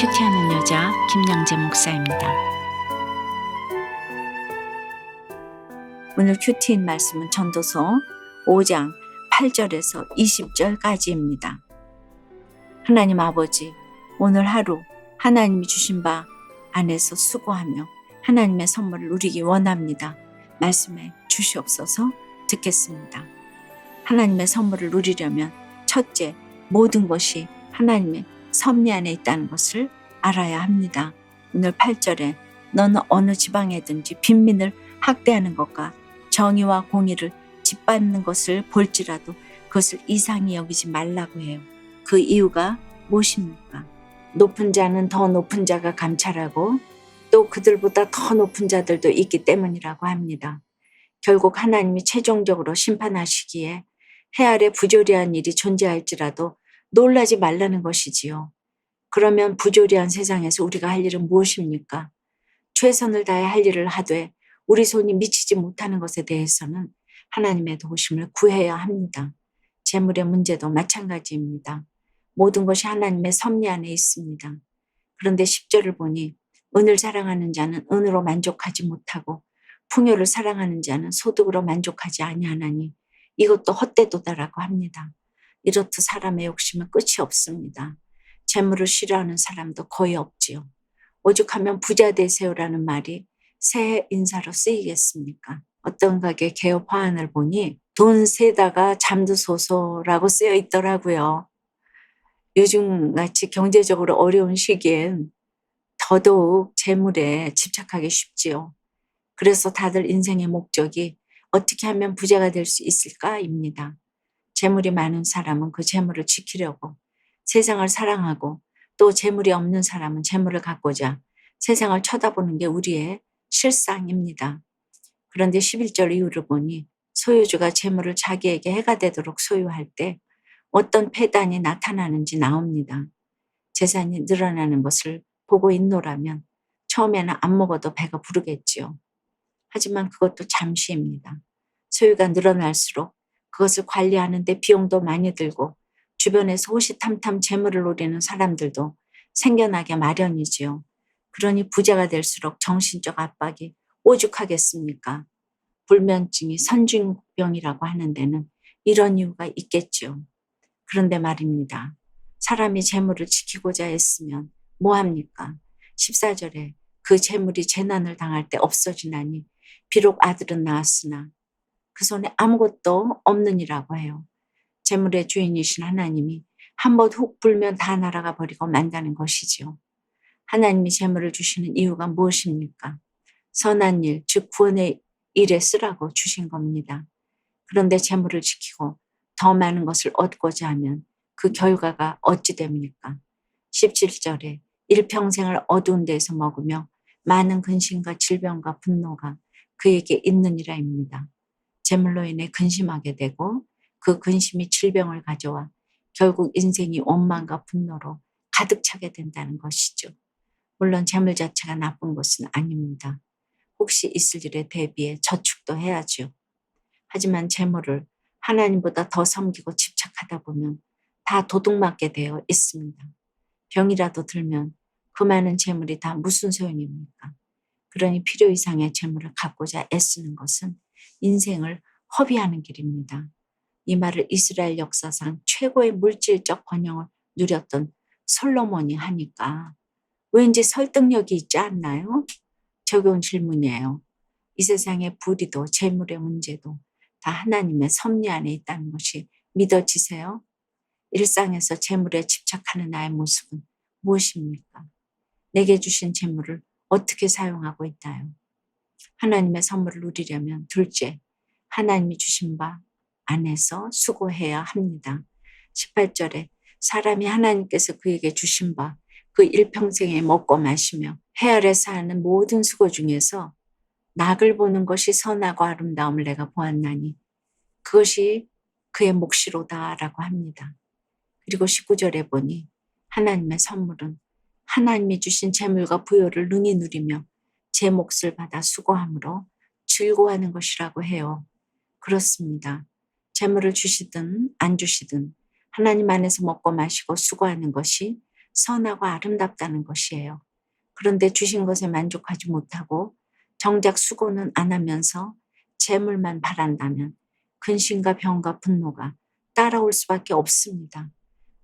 큐티하는 여자 김양재 목사입니다. 오늘 큐티인 말씀은 전도서 5장 8절에서 20절까지입니다. 하나님 아버지, 오늘 하루 하나님이 주신 바 안에서 수고하며 하나님의 선물을 누리기 원합니다. 말씀해 주시옵소서. 듣겠습니다. 하나님의 선물을 누리려면 첫째, 모든 것이 하나님의 섭리 안에 있다는 것을 알아야 합니다. 오늘 8절에 너는 어느 지방에든지 빈민을 학대하는 것과 정의와 공의를 짓밟는 것을 볼지라도 그것을 이상히 여기지 말라고 해요. 그 이유가 무엇입니까? 높은 자는 더 높은 자가 감찰하고 또 그들보다 더 높은 자들도 있기 때문이라고 합니다. 결국 하나님이 최종적으로 심판하시기에 해 아래 부조리한 일이 존재할지라도 놀라지 말라는 것이지요. 그러면 부조리한 세상에서 우리가 할 일은 무엇입니까? 최선을 다해 할 일을 하되 우리 손이 미치지 못하는 것에 대해서는 하나님의 도우심을 구해야 합니다. 재물의 문제도 마찬가지입니다. 모든 것이 하나님의 섭리 안에 있습니다. 그런데 10절을 보니 은을 사랑하는 자는 은으로 만족하지 못하고 풍요를 사랑하는 자는 소득으로 만족하지 아니하나니 이것도 헛되도다라고 합니다. 이렇듯 사람의 욕심은 끝이 없습니다. 재물을 싫어하는 사람도 거의 없지요. 오죽하면 부자 되세요라는 말이 새해 인사로 쓰이겠습니까? 어떤 가게 개업 화환을 보니 돈 세다가 잠드소서라고 쓰여 있더라고요. 요즘같이 경제적으로 어려운 시기엔 더더욱 재물에 집착하기 쉽지요. 그래서 다들 인생의 목적이 어떻게 하면 부자가 될 수 있을까입니다. 재물이 많은 사람은 그 재물을 지키려고 세상을 사랑하고 또 재물이 없는 사람은 재물을 갖고자 세상을 쳐다보는 게 우리의 실상입니다. 그런데 11절 이후를 보니 소유주가 재물을 자기에게 해가 되도록 소유할 때 어떤 폐단이 나타나는지 나옵니다. 재산이 늘어나는 것을 보고 있노라면 처음에는 안 먹어도 배가 부르겠지요. 하지만 그것도 잠시입니다. 소유가 늘어날수록 그것을 관리하는 데 비용도 많이 들고 주변에서 호시탐탐 재물을 노리는 사람들도 생겨나게 마련이지요. 그러니 부자가 될수록 정신적 압박이 오죽하겠습니까? 불면증이 선진병이라고 하는 데는 이런 이유가 있겠지요. 그런데 말입니다. 사람이 재물을 지키고자 했으면 뭐합니까? 14절에 그 재물이 재난을 당할 때 없어지나니 비록 아들은 낳았으나 그 손에 아무것도 없느니라고 해요. 재물의 주인이신 하나님이 한번 훅 불면 다 날아가 버리고 만다는 것이지요. 하나님이 재물을 주시는 이유가 무엇입니까? 선한 일, 즉 구원의 일에 쓰라고 주신 겁니다. 그런데 재물을 지키고 더 많은 것을 얻고자 하면 그 결과가 어찌 됩니까? 17절에 일평생을 어두운 데서 먹으며 많은 근심과 질병과 분노가 그에게 있느니라입니다. 재물로 인해 근심하게 되고 그 근심이 질병을 가져와 결국 인생이 원망과 분노로 가득 차게 된다는 것이죠. 물론 재물 자체가 나쁜 것은 아닙니다. 혹시 있을 일에 대비해 저축도 해야죠. 하지만 재물을 하나님보다 더 섬기고 집착하다 보면 다 도둑맞게 되어 있습니다. 병이라도 들면 그 많은 재물이 다 무슨 소용입니까? 그러니 필요 이상의 재물을 갖고자 애쓰는 것은 인생을 허비하는 길입니다. 이 말을 이스라엘 역사상 최고의 물질적 번영을 누렸던 솔로몬이 하니까 왠지 설득력이 있지 않나요? 적용 질문이에요. 이 세상의 불의도 재물의 문제도 다 하나님의 섭리 안에 있다는 것이 믿어지세요? 일상에서 재물에 집착하는 나의 모습은 무엇입니까? 내게 주신 재물을 어떻게 사용하고 있나요? 하나님의 선물을 누리려면 둘째, 하나님이 주신 바 안에서 수고해야 합니다. 18절에 사람이 하나님께서 그에게 주신 바 그 일평생에 먹고 마시며 해 아래서 하는 모든 수고 중에서 낙을 보는 것이 선하고 아름다움을 내가 보았나니 그것이 그의 몫이로다라고 합니다. 그리고 19절에 보니 하나님의 선물은 하나님이 주신 재물과 부요를 능히 누리며 제 몫을 받아 수고함으로 즐거워하는 것이라고 해요. 그렇습니다. 재물을 주시든 안 주시든 하나님 안에서 먹고 마시고 수고하는 것이 선하고 아름답다는 것이에요. 그런데 주신 것에 만족하지 못하고 정작 수고는 안 하면서 재물만 바란다면 근심과 병과 분노가 따라올 수밖에 없습니다.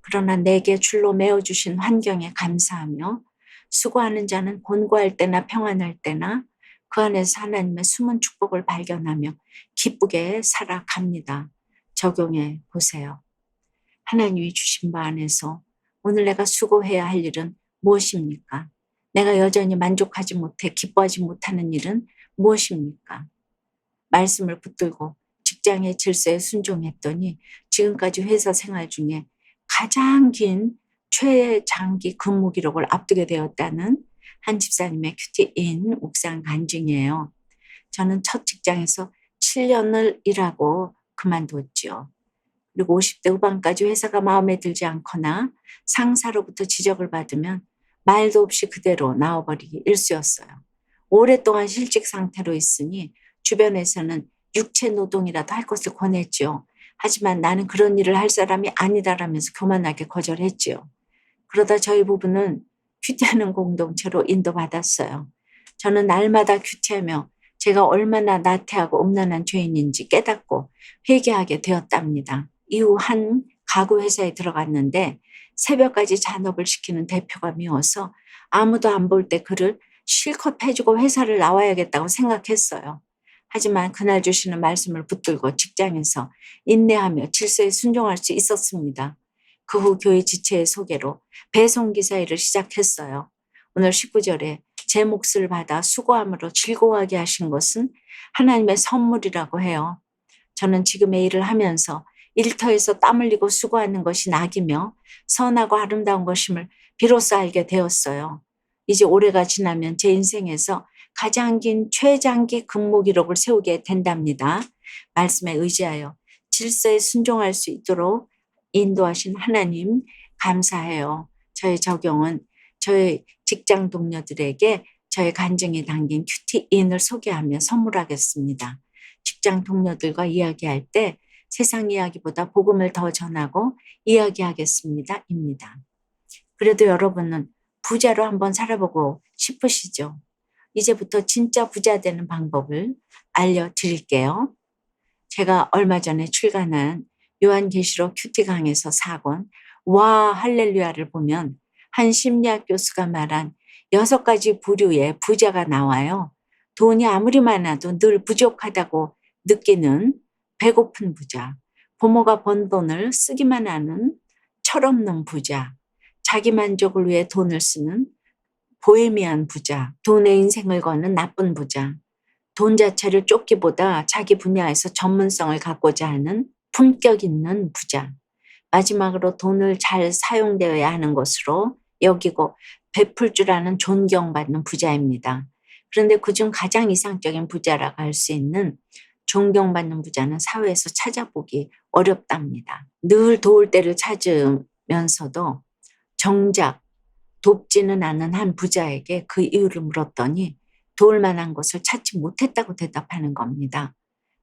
그러나 내게 줄로 메어주신 환경에 감사하며 수고하는 자는 곤고할 때나 평안할 때나 그 안에서 하나님의 숨은 축복을 발견하며 기쁘게 살아갑니다. 적용해 보세요. 하나님이 주신 바 안에서 오늘 내가 수고해야 할 일은 무엇입니까? 내가 여전히 만족하지 못해 기뻐하지 못하는 일은 무엇입니까? 말씀을 붙들고 직장의 질서에 순종했더니 지금까지 회사 생활 중에 가장 긴 최장기 근무 기록을 앞두게 되었다는 한 집사님의 큐티인 옥상 간증이에요. 저는 첫 직장에서 7년을 일하고 그만뒀죠. 그리고 50대 후반까지 회사가 마음에 들지 않거나 상사로부터 지적을 받으면 말도 없이 그대로 나와버리기 일쑤였어요. 오랫동안 실직 상태로 있으니 주변에서는 육체 노동이라도 할 것을 권했지요. 하지만 나는 그런 일을 할 사람이 아니다라면서 교만하게 거절했지요. 그러다 저희 부부는 큐티하는 공동체로 인도받았어요. 저는 날마다 큐티하며 제가 얼마나 나태하고 음란한 죄인인지 깨닫고 회개하게 되었답니다. 이후 한 가구 회사에 들어갔는데 새벽까지 잔업을 시키는 대표가 미워서 아무도 안 볼 때 그를 실컷 해주고 회사를 나와야겠다고 생각했어요. 하지만 그날 주시는 말씀을 붙들고 직장에서 인내하며 질서에 순종할 수 있었습니다. 그 후 교회 지체의 소개로 배송기사 일을 시작했어요. 오늘 19절에 제 몫을 받아 수고함으로 즐거워하게 하신 것은 하나님의 선물이라고 해요. 저는 지금의 일을 하면서 일터에서 땀 흘리고 수고하는 것이 낙이며 선하고 아름다운 것임을 비로소 알게 되었어요. 이제 올해가 지나면 제 인생에서 가장 긴 최장기 근무 기록을 세우게 된답니다. 말씀에 의지하여 질서에 순종할 수 있도록 인도하신 하나님 감사해요. 저의 적용은 저의 직장 동료들에게 저의 간증이 담긴 큐티인을 소개하며 선물하겠습니다. 직장 동료들과 이야기할 때 세상 이야기보다 복음을 더 전하고 이야기하겠습니다. 입니다. 그래도 여러분은 부자로 한번 살아보고 싶으시죠? 이제부터 진짜 부자 되는 방법을 알려드릴게요. 제가 얼마 전에 출간한 요한계시록 큐티 강에서 4권 와 할렐루야를 보면 한 심리학 교수가 말한 6가지 부류의 부자가 나와요. 돈이 아무리 많아도 늘 부족하다고 느끼는 배고픈 부자, 부모가 번 돈을 쓰기만 하는 철없는 부자, 자기 만족을 위해 돈을 쓰는 보헤미안 부자, 돈에 인생을 거는 나쁜 부자, 돈 자체를 쫓기보다 자기 분야에서 전문성을 갖고자 하는 품격 있는 부자, 마지막으로 돈을 잘 사용되어야 하는 것으로 여기고 베풀 줄 아는 존경받는 부자입니다. 그런데 그중 가장 이상적인 부자라고 할 수 있는 존경받는 부자는 사회에서 찾아보기 어렵답니다. 늘 도울 때를 찾으면서도 정작 돕지는 않은 한 부자에게 그 이유를 물었더니 도울 만한 것을 찾지 못했다고 대답하는 겁니다.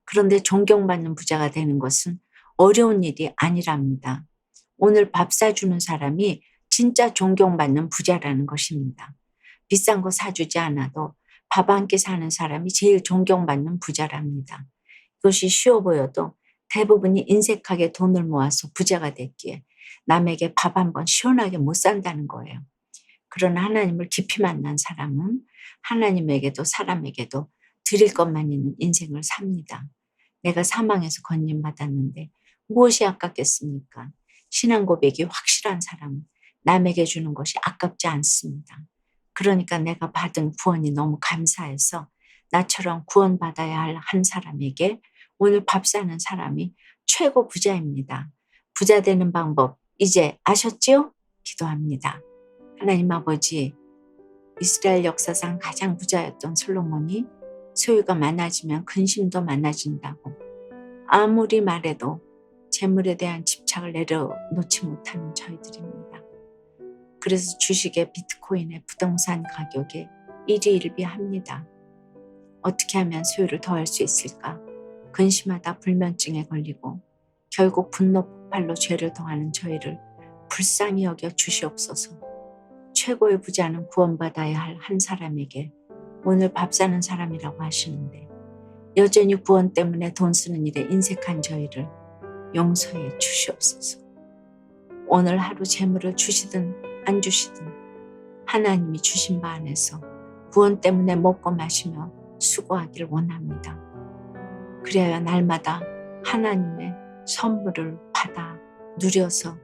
그런데 존경받는 부자가 되는 것은 어려운 일이 아니랍니다. 오늘 밥 사주는 사람이 진짜 존경받는 부자라는 것입니다. 비싼 거 사주지 않아도 밥 한 끼 사는 사람이 제일 존경받는 부자랍니다. 이것이 쉬워 보여도 대부분이 인색하게 돈을 모아서 부자가 됐기에 남에게 밥 한 번 시원하게 못 산다는 거예요. 그러나 하나님을 깊이 만난 사람은 하나님에게도 사람에게도 드릴 것만 있는 인생을 삽니다. 내가 사망에서 건진받았는데 무엇이 아깝겠습니까? 신앙 고백이 확실한 사람은 남에게 주는 것이 아깝지 않습니다. 그러니까 내가 받은 구원이 너무 감사해서 나처럼 구원받아야 할 한 사람에게 오늘 밥 사는 사람이 최고 부자입니다. 부자 되는 방법 이제 아셨지요? 기도합니다. 하나님 아버지, 이스라엘 역사상 가장 부자였던 솔로몬이 소유가 많아지면 근심도 많아진다고 아무리 말해도 재물에 대한 집착을 내려놓지 못하는 저희들입니다. 그래서 주식의 비트코인의 부동산 가격에 일희일비합니다. 어떻게 하면 소유를 더할 수 있을까? 근심하다 불면증에 걸리고 결국 분노 폭발로 죄를 더하는 저희를 불쌍히 여겨 주시옵소서. 최고의 부자는 구원받아야 할 한 사람에게 오늘 밥 사는 사람이라고 하시는데 여전히 구원 때문에 돈 쓰는 일에 인색한 저희를 용서해 주시옵소서. 오늘 하루 재물을 주시든 안 주시든 하나님이 주신 바 안에서 구원 때문에 먹고 마시며 수고하기를 원합니다. 그래야 날마다 하나님의 선물을 받아 누려서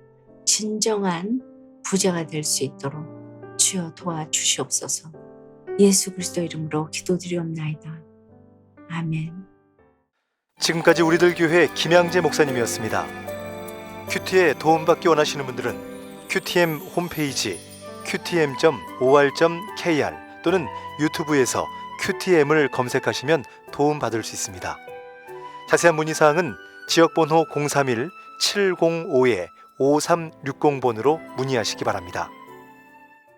진정한 부자가 될 수 있도록 주여 도와주시옵소서. 예수 그리스도 이름으로 기도드리옵나이다. 아멘. 지금까지 우리들 교회 김양재 목사님이었습니다. 큐티에 도움받기 원하시는 분들은 QTM 홈페이지 qtm.or.kr 또는 유튜브에서 QTM을 검색하시면 도움받을 수 있습니다. 자세한 문의사항은 지역번호 031-705-5360번으로 문의하시기 바랍니다.